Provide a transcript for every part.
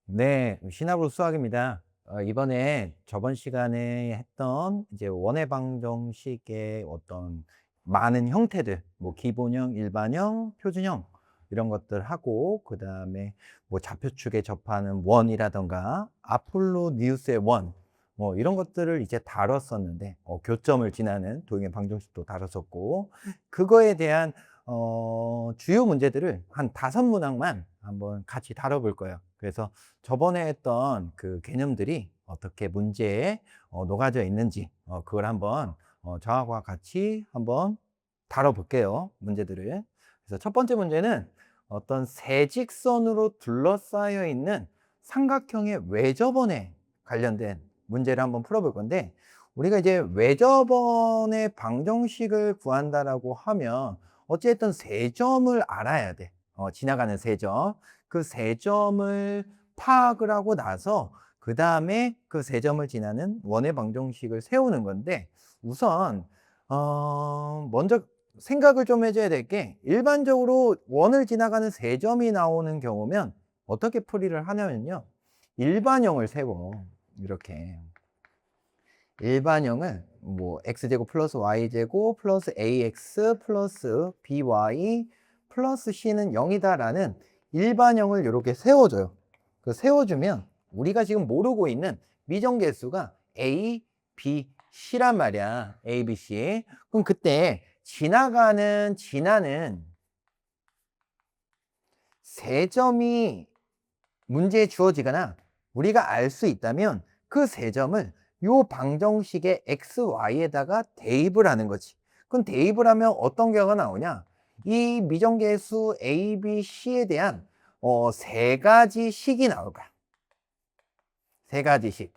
네, 시나브로 수학입니다. 이번에 저번 시간에 했던 이제 원의 방정식의 어떤 많은 형태들, 뭐 기본형, 일반형, 표준형 이런 것들 하고, 그 다음에 뭐 좌표축에 접하는 원이라던가 아폴로니우스의 원, 뭐 이런 것들을 이제 다뤘었는데, 교점을 지나는 도형의 방정식도 다뤘었고, 그거에 대한 주요 문제들을 한 5문항만 한번 같이 다뤄볼 거예요. 그래서 저번에 했던 그 개념들이 어떻게 문제에 녹아져 있는지 그걸 한번 저하고 같이 한번 다뤄볼게요. 문제들을. 그래서 첫 번째 문제는 어떤 세직선으로 둘러싸여 있는 삼각형의 외접원에 관련된 문제를 한번 풀어볼 건데, 우리가 이제 외접원의 방정식을 구한다라고 하면 어쨌든 세 점을 알아야 돼. 지나가는 세 점. 그 세 점을 파악을 하고 나서 그 다음에 그 세 점을 지나는 원의 방정식을 세우는 건데, 우선 먼저 생각을 좀 해줘야 될 게, 일반적으로 원을 지나가는 세 점이 나오는 경우면 어떻게 풀이를 하냐면요, 일반형을 세워. 이렇게 일반형을 뭐 x제곱 플러스 y제곱 플러스 ax 플러스 by 플러스 c는 0이다 라는 일반형을 이렇게 세워줘요. 그 세워주면 우리가 지금 모르고 있는 미정계수가 a, b, c란 말이야. a, b, c. 그럼 그때 지나는 세 점이 문제에 주어지거나 우리가 알 수 있다면 그 세 점을 요 방정식의 x, y에다가 대입을 하는 거지. 그럼 대입을 하면 어떤 결과가 나오냐? 이 미정계수 a, b, c에 대한 세 가지 식이 나올 거야. 세 가지 식.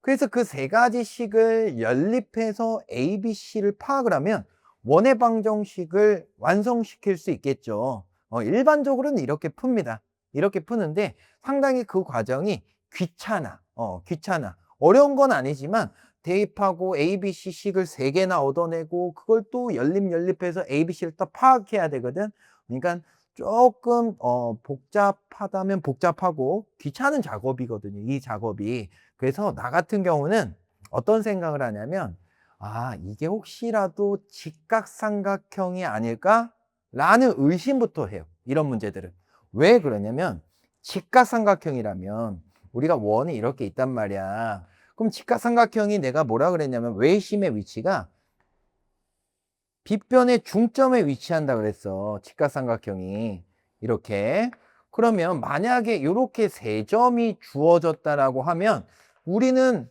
그래서 그 세 가지 식을 연립해서 a, b, c를 파악을 하면 원의 방정식을 완성시킬 수 있겠죠. 일반적으로는 이렇게 풉니다. 이렇게 푸는데 상당히 그 과정이 귀찮아. 귀찮아. 어려운 건 아니지만 대입하고 A, B, C 식을 3개나 얻어내고 그걸 또 연립해서 A, B, C를 또 파악해야 되거든. 그러니까 조금 복잡하다면 복잡하고 귀찮은 작업이거든요. 이 작업이. 그래서 나 같은 경우는 어떤 생각을 하냐면, 이게 혹시라도 직각삼각형이 아닐까? 라는 의심부터 해요. 이런 문제들은. 왜 그러냐면, 직각삼각형이라면 우리가 원이 이렇게 있단 말이야. 그럼 직각삼각형이 내가 뭐라 그랬냐면, 외심의 위치가 빗변의 중점에 위치한다 그랬어. 직각삼각형이. 이렇게. 그러면 만약에 이렇게 세 점이 주어졌다라고 하면 우리는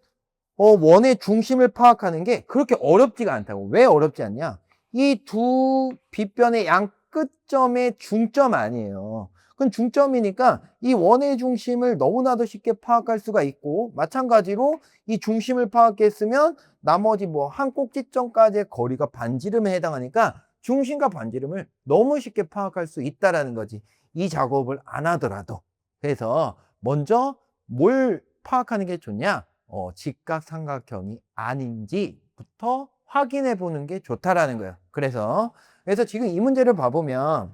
원의 중심을 파악하는 게 그렇게 어렵지가 않다고. 왜 어렵지 않냐? 이 두 빗변의 양 끝점의 중점 아니에요. 그건 중점이니까 이 원의 중심을 너무나도 쉽게 파악할 수가 있고, 마찬가지로 이 중심을 파악했으면 나머지 뭐 한 꼭지점까지의 거리가 반지름에 해당하니까 중심과 반지름을 너무 쉽게 파악할 수 있다라는 거지. 이 작업을 안 하더라도. 그래서 먼저 뭘 파악하는 게 좋냐? 직각삼각형이 아닌지부터 확인해 보는 게 좋다라는 거예요. 그래서 지금 이 문제를 봐보면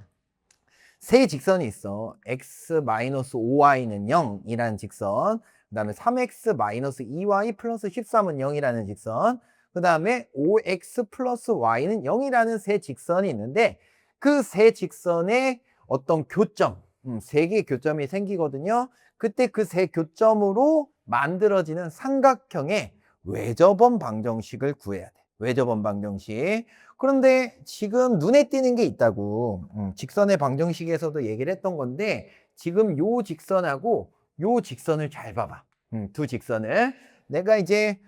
세 직선이 있어. x-5y는 0이라는 직선, 그 다음에 3x-2y 플러스 13은 0이라는 직선, 그 다음에 5x 플러스 y는 0이라는 세 직선이 있는데, 그 세 직선의 어떤 교점, 세 개의 교점이 생기거든요. 그때 그 세 교점으로 만들어지는 삼각형의 외접원 방정식을 구해야 돼. 외접원 방정식. 그런데 지금 눈에 띄는 게 있다고. 직선의 방정식에서도 얘기를 했던 건데, 지금 요 직선하고 요 직선을 잘 봐봐. 두 직선을. 내가 이제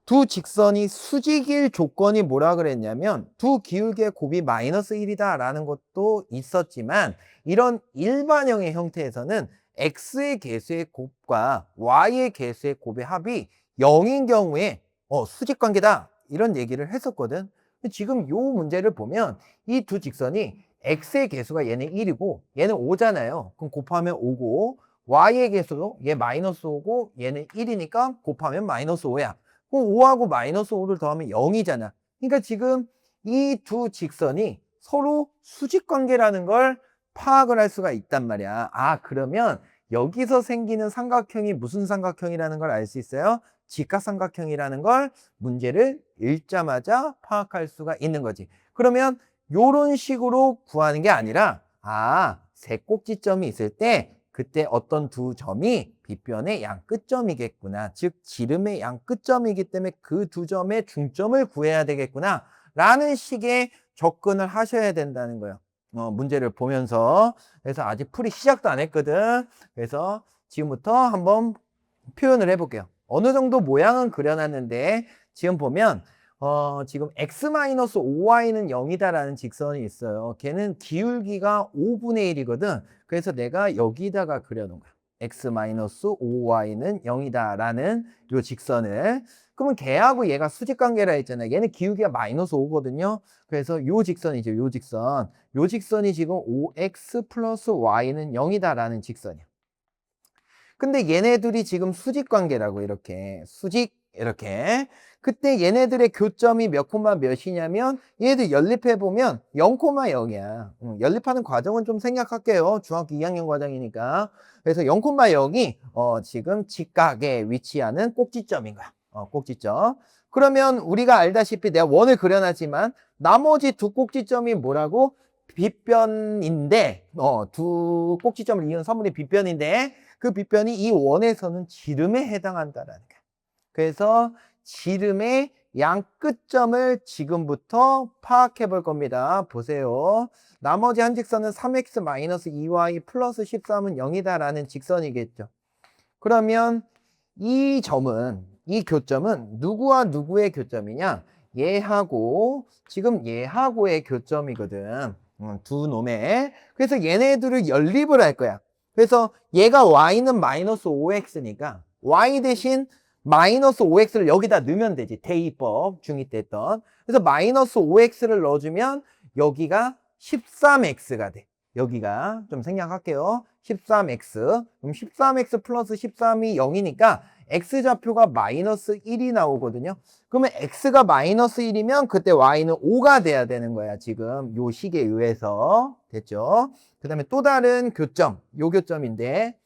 두 직선이 수직일 조건이 뭐라 그랬냐면, 두 기울기의 곱이 마이너스 1이다 라는 것도 있었지만, 이런 일반형의 형태에서는 x의 개수의 곱과 y의 개수의 곱의 합이 0인 경우에 수직관계다 이런 얘기를 했었거든. 지금 요 문제를 보면 이 두 직선이 x의 개수가 얘는 1이고 얘는 5잖아요. 그럼 곱하면 5고, y의 개수도 얘 마이너스 5고 얘는 1이니까 곱하면 마이너스 5야. 그럼 5하고 마이너스 5를 더하면 0이잖아. 그러니까 지금 이 두 직선이 서로 수직관계라는 걸 파악을 할 수가 있단 말이야. 그러면 여기서 생기는 삼각형이 무슨 삼각형이라는 걸 알 수 있어요? 직각삼각형이라는 걸 문제를 읽자마자 파악할 수가 있는 거지. 그러면 요런 식으로 구하는 게 아니라 세 꼭지점이 있을 때 그때 어떤 두 점이 빗변의 양 끝점이겠구나. 즉 지름의 양 끝점이기 때문에 그 두 점의 중점을 구해야 되겠구나. 라는 식의 접근을 하셔야 된다는 거예요. 문제를 보면서. 그래서 아직 풀이 시작도 안 했거든. 그래서 지금부터 한번 표현을 해볼게요. 어느 정도 모양은 그려놨는데 지금 보면 지금 x-5y는 0이다라는 직선이 있어요. 걔는 기울기가 5분의 1이거든. 그래서 내가 여기다가 그려놓은 거야. x-5y는 0이다라는 요 직선을. 그러면 걔하고 얘가 수직관계라 했잖아요. 얘는 기울기가 마이너스 5거든요. 그래서 요 직선이죠. 요 직선. 요 직선이 지금 5x 플러스 y는 0이다라는 직선이야. 근데 얘네들이 지금 수직관계라고 이렇게 이렇게 그때 얘네들의 교점이 몇 콤마 몇이냐면 얘네들 연립해보면 0,0이야. 연립하는 과정은 좀 생략할게요. 중학교 2학년 과정이니까. 그래서 0,0이 지금 직각에 위치하는 꼭지점인 거야. 꼭지점. 그러면 우리가 알다시피 내가 원을 그려놨지만 나머지 두 꼭지점이 뭐라고? 빗변인데 두 꼭지점을 이은 선물이 빗변인데 그 빗변이 이 원에서는 지름에 해당한다라는 거야. 그래서 지름의 양 끝점을 지금부터 파악해 볼 겁니다. 보세요. 나머지 한 직선은 3x-2y 플러스 13은 0이다라는 직선이겠죠. 그러면 이 교점은 누구와 누구의 교점이냐? 얘하고 지금 얘하고의 교점이거든. 두 놈의. 그래서 얘네들을 연립을 할 거야. 그래서 얘가 y는 마이너스 5x니까 y 대신 마이너스 5x를 여기다 넣으면 되지. 대입법 중2 때 했던. 그래서 마이너스 5x를 넣어주면 여기가 13x가 돼. 여기가 좀 생략할게요. 13x. 그럼 13x 플러스 13이 0이니까 x좌표가 마이너스 1이 나오거든요. 그러면 x가 마이너스 1이면 그때 y는 5가 돼야 되는 거야. 지금 요 식에 의해서. 됐죠? 그 다음에 또 다른 교점. 요 교점인데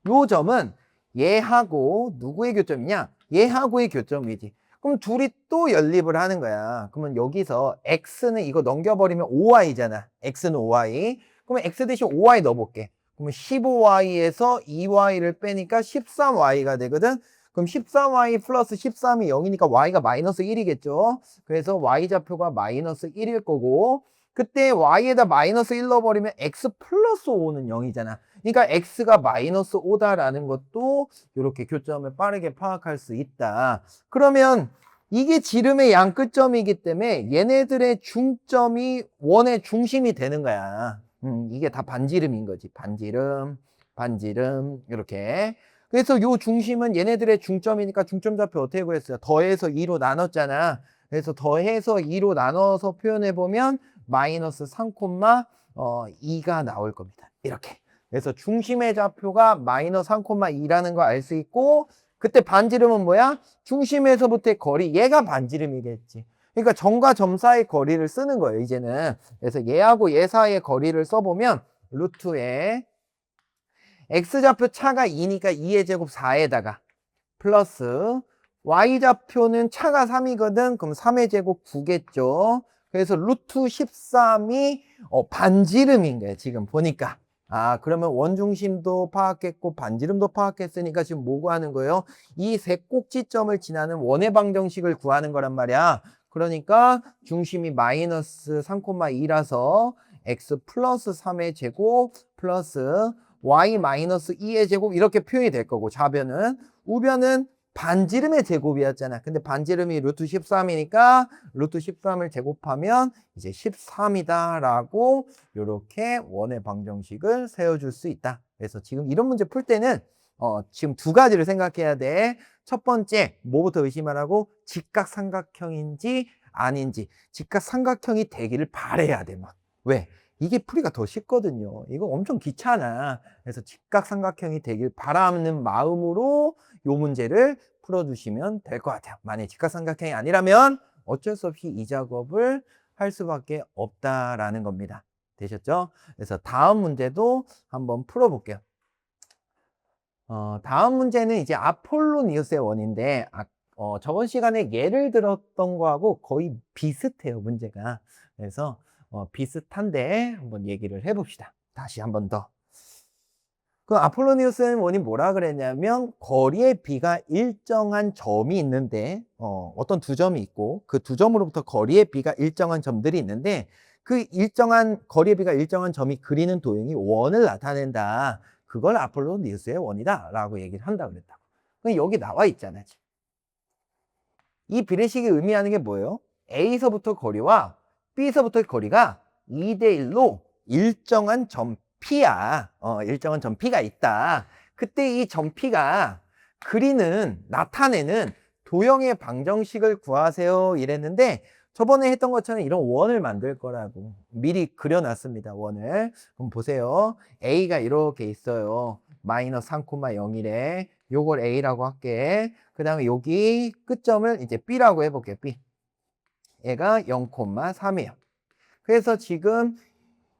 요 점은 얘하고 누구의 교점이냐? 얘하고의 교점이지. 그럼 둘이 또 연립을 하는 거야. 그러면 여기서 x는 이거 넘겨버리면 5y잖아. x는 5y. 그러면 x 대신 5y 넣어볼게. 그러면 15y에서 2y를 빼니까 13y가 되거든. 그럼 13y 플러스 13이 0이니까 y가 마이너스 1이겠죠. 그래서 y좌표가 마이너스 1일 거고 그때 y에다 마이너스 1 넣어버리면 x 플러스 5는 0이잖아. 그러니까 x가 마이너스 5다라는 것도 이렇게 교점을 빠르게 파악할 수 있다. 그러면 이게 지름의 양 끝점이기 때문에 얘네들의 중점이 원의 중심이 되는 거야. 이게 다 반지름인 거지. 반지름 이렇게. 그래서 요 중심은 얘네들의 중점이니까 중점좌표 어떻게 구했어요? 더해서 2로 나눴잖아. 그래서 더해서 2로 나눠서 표현해보면 마이너스 3,2가 나올 겁니다. 이렇게. 그래서 중심의 좌표가 마이너스 3,2라는 거 알 수 있고 그때 반지름은 뭐야? 중심에서부터의 거리. 얘가 반지름이겠지. 그러니까 점과 점 사이의 거리를 쓰는 거예요. 이제는. 그래서 얘하고 얘 사이의 거리를 써보면 루트에 x좌표 차가 2니까 2의 제곱 4에다가 플러스 y좌표는 차가 3이거든. 그럼 3의 제곱 9겠죠. 그래서 루트 13이 반지름인 거예요. 지금 보니까. 그러면 원중심도 파악했고 반지름도 파악했으니까 지금 뭐 구하는 거예요? 이 세 꼭지점을 지나는 원의 방정식을 구하는 거란 말이야. 그러니까 중심이 마이너스 3,2라서 x 플러스 3의 제곱 플러스 y 마이너스 2의 제곱 이렇게 표현이 될 거고 좌변은 우변은 반지름의 제곱이었잖아. 근데 반지름이 루트 13이니까 루트 13을 제곱하면 이제 13이다 라고 이렇게 원의 방정식을 세워줄 수 있다. 그래서 지금 이런 문제 풀 때는 지금 두 가지를 생각해야 돼. 첫 번째 뭐부터 의심하라고? 직각삼각형인지 아닌지. 직각삼각형이 되기를 바라야 돼. 막. 왜? 이게 풀이가 더 쉽거든요. 이거 엄청 귀찮아. 그래서 직각삼각형이 되길 바라는 마음으로 이 문제를 풀어주시면 될 것 같아요. 만약에 직각삼각형이 아니라면 어쩔 수 없이 이 작업을 할 수밖에 없다라는 겁니다. 되셨죠? 그래서 다음 문제도 한번 풀어볼게요. 다음 문제는 이제 아폴로니우스의 원인데, 저번 시간에 예를 들었던 거하고 거의 비슷해요, 문제가. 그래서, 비슷한데, 한번 얘기를 해봅시다. 다시 한번 더. 그 아폴로니우스의 원이 뭐라 그랬냐면, 거리의 비가 일정한 점이 있는데, 어떤 두 점이 있고, 그 두 점으로부터 거리의 비가 일정한 점들이 있는데, 그 일정한, 거리의 비가 일정한 점이 그리는 도형이 원을 나타낸다. 그걸 아폴로니우스의 원이다. 라고 얘기를 한다고 그랬다고. 그럼 여기 나와 있잖아요. 이 비례식이 의미하는 게 뭐예요? A서부터 거리와 B서부터 거리가 2대1로 일정한 점 P야. 일정한 점 P가 있다. 그때 이 점 P가 나타내는 도형의 방정식을 구하세요. 이랬는데, 저번에 했던 것처럼 이런 원을 만들 거라고 미리 그려놨습니다. 원을. 그럼 보세요. A가 이렇게 있어요. 마이너스 3,0이래. 요걸 A라고 할게. 그 다음에 여기 끝점을 이제 B라고 해볼게요. B. 얘가 0,3이에요. 그래서 지금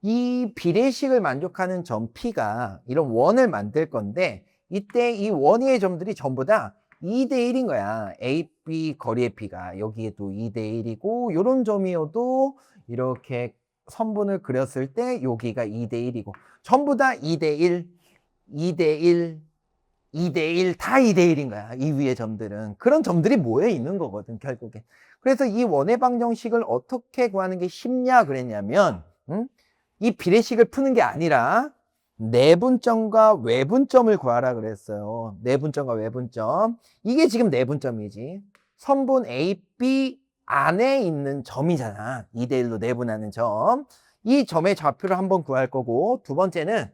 이 비례식을 만족하는 점 P가 이런 원을 만들 건데, 이때 이 원위의 점들이 전부 다 2대1인 거야. A, B 거리의 P가 여기에도 2대1이고, 요런 점이어도 이렇게 선분을 그렸을 때 여기가 2대1이고, 전부 다 2대1, 2대1, 2대1, 다 2대1인 거야. 이 위의 점들은. 그런 점들이 모여 있는 거거든, 결국에. 그래서 이 원의 방정식을 어떻게 구하는 게 쉽냐 그랬냐면, 이 비례식을 푸는 게 아니라 내분점과 외분점을 구하라 그랬어요. 내분점과 외분점. 이게 지금 내분점이지. 선분 A, B 안에 있는 점이잖아. 2대1로 내분하는 점. 이 점의 좌표를 한번 구할 거고, 두 번째는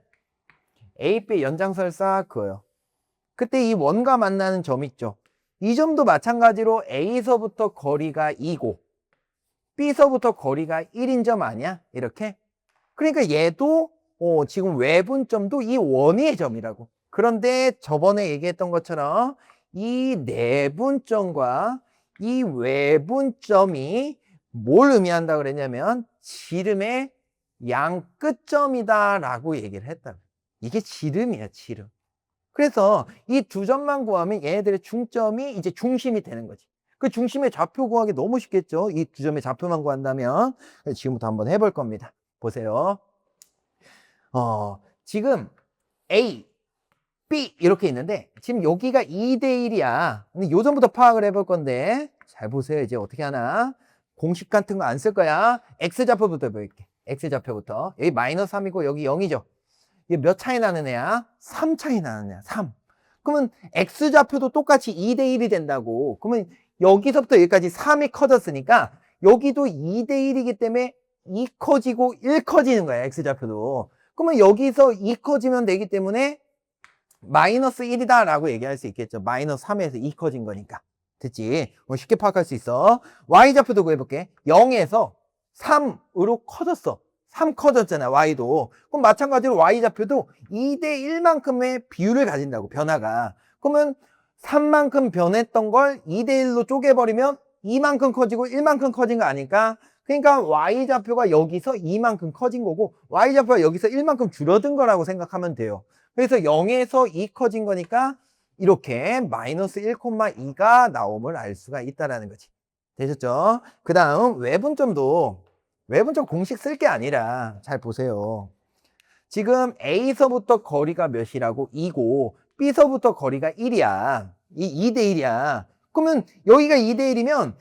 A, B 연장선을 싹 그어요. 그때 이 원과 만나는 점 있죠. 이 점도 마찬가지로 A서부터 거리가 2고 B서부터 거리가 1인 점 아니야? 이렇게. 그러니까 얘도 지금 외분점도 이 원위의 점이라고. 그런데 저번에 얘기했던 것처럼 이 내분점과 이 외분점이 뭘 의미한다 그랬냐면 지름의 양 끝점이다 라고 얘기를 했다. 이게 지름이야, 지름. 그래서 이 두 점만 구하면 얘네들의 중점이 이제 중심이 되는 거지. 그 중심의 좌표 구하기 너무 쉽겠죠? 이 두 점의 좌표만 구한다면. 지금부터 한번 해볼 겁니다. 보세요. 지금 A, B 이렇게 있는데 지금 여기가 2대1이야. 근데 요점부터 파악을 해볼 건데 잘 보세요. 이제 어떻게 하나? 공식 같은 거 안 쓸 거야. X좌표부터 해볼게. X좌표부터. 여기 마이너스 3이고 여기 0이죠. 이게 몇 차이 나는 애야? 3 차이 나는 애야. 3. 그러면 X좌표도 똑같이 2대1이 된다고. 그러면 여기서부터 여기까지 3이 커졌으니까 여기도 2대1이기 때문에 2 커지고 1 커지는 거야. X좌표도. 그러면 여기서 2 커지면 되기 때문에 마이너스 1이다 라고 얘기할 수 있겠죠. 마이너스 3에서 2 커진 거니까. 됐지? 쉽게 파악할 수 있어. Y좌표도 구해볼게. 0에서 3으로 커졌어. 3 커졌잖아, Y도. 그럼 마찬가지로 Y좌표도 2대1만큼의 비율을 가진다고, 변화가. 그러면 3만큼 변했던 걸 2대1로 쪼개버리면 2만큼 커지고 1만큼 커진 거 아닐까? 그러니까 Y좌표가 여기서 2만큼 커진 거고 Y좌표가 여기서 1만큼 줄어든 거라고 생각하면 돼요. 그래서 0에서 2 커진 거니까 이렇게 마이너스 1,2가 나옴을 알 수가 있다는 거지. 되셨죠? 그 다음 외분점도 외분점 공식 쓸 게 아니라 잘 보세요. 지금 A서부터 거리가 몇이라고 2고 B서부터 거리가 1이야. 이 2대1이야. 그러면 여기가 2대1이면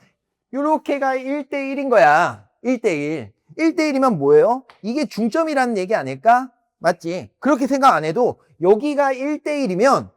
요렇게가 1대1인 거야. 1대1. 1대1이면 뭐예요? 이게 중점이라는 얘기 아닐까? 맞지? 그렇게 생각 안 해도 여기가 1대1이면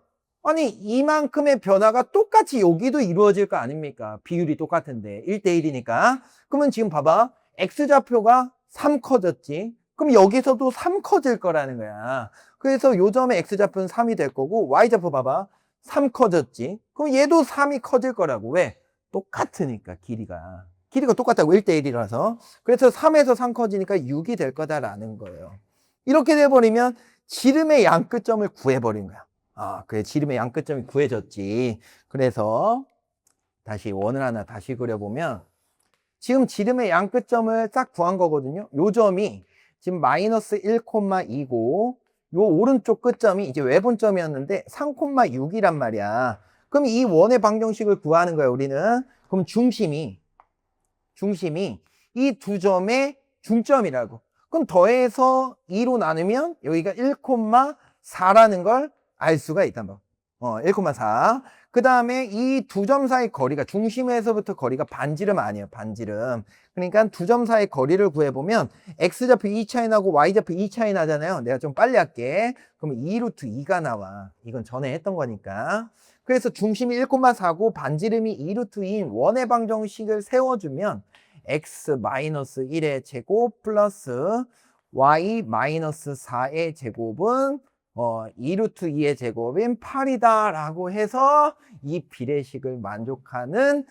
아니 이만큼의 변화가 똑같이 여기도 이루어질 거 아닙니까? 비율이 똑같은데 1대1이니까. 그러면 지금 봐봐. X좌표가 3 커졌지. 그럼 여기서도 3 커질 거라는 거야. 그래서 요 점의 X좌표는 3이 될 거고 Y좌표 봐봐. 3 커졌지. 그럼 얘도 3이 커질 거라고. 왜? 똑같으니까 길이가. 길이가 똑같다고 1대1이라서. 그래서 3에서 3 커지니까 6이 될 거다라는 거예요. 이렇게 돼버리면 지름의 양 끝점을 구해버린 거야. 그래. 지름의 양 끝점이 구해졌지. 그래서 다시 원을 하나 다시 그려보면 지금 지름의 양 끝점을 싹 구한 거거든요. 요 점이 지금 마이너스 1,2고 요 오른쪽 끝점이 이제 외분점이었는데 3,6이란 말이야. 그럼 이 원의 방정식을 구하는 거야, 우리는. 그럼 중심이 이 두 점의 중점이라고. 그럼 더해서 2로 나누면 여기가 1,4라는 걸 알 수가 있단 말이야. 1,4. 그 다음에 이 두 점 사이 거리가, 중심에서부터 거리가 반지름 아니에요, 반지름. 그러니까 두 점 사이 거리를 구해보면 x좌표 2 차이 나고 y좌표 2 차이 나잖아요. 내가 좀 빨리 할게. 그러면 2루트 2가 나와. 이건 전에 했던 거니까. 그래서 중심이 1,4고 반지름이 2루트 2인 원의 방정식을 세워주면 x-1의 제곱 플러스 y-4의 제곱은 2루트 2의 제곱인 8이다 라고 해서 이 비례식을 만족하는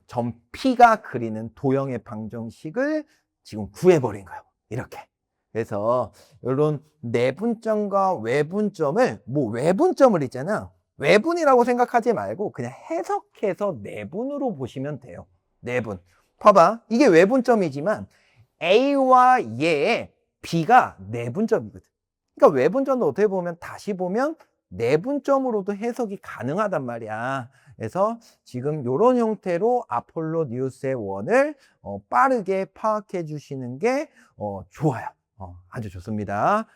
점 P가 그리는 도형의 방정식을 지금 구해버린 거예요. 이렇게. 그래서 이런 내분점과 외분점을, 뭐 외분점을 있잖아. 외분이라고 생각하지 말고 그냥 해석해서 내분으로 보시면 돼요. 내분. 봐봐. 이게 외분점이지만 A와 얘의 B가 내분점이거든. 그러니까 외분점도 어떻게 보면 다시 보면 내분점으로도 해석이 가능하단 말이야. 그래서 지금 이런 형태로 아폴로니우스의 원을 빠르게 파악해 주시는 게 좋아요. 아주 좋습니다.